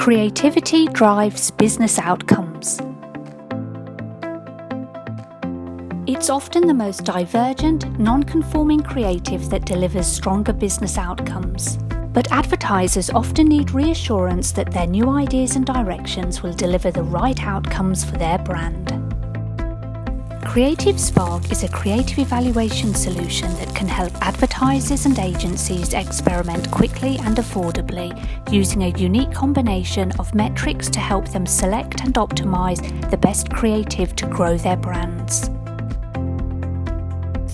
Creativity drives business outcomes. It's often the most divergent, non-conforming creative that delivers stronger business outcomes. But advertisers often need reassurance that their new ideas and directions will deliver the right outcomes for their brand. Creative Spark is a creative evaluation solution that can help advertisers and agencies experiment quickly and affordably, using a unique combination of metrics to help them select and optimize the best creative to grow their brands.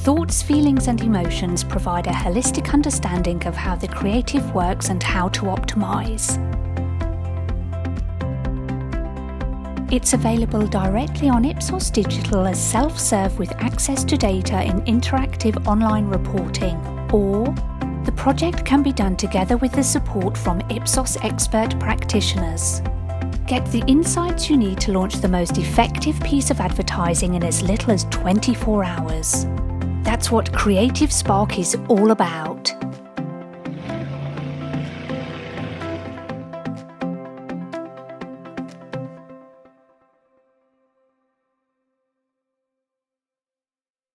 Thoughts, feelings, and emotions provide a holistic understanding of how the creative works and how to optimize. It's available directly on Ipsos Digital as self-serve with access to data in interactive online reporting, or the project can be done together with the support from Ipsos expert practitioners. Get the insights you need to launch the most effective piece of advertising in as little as 24 hours. That's what Creative Spark is all about.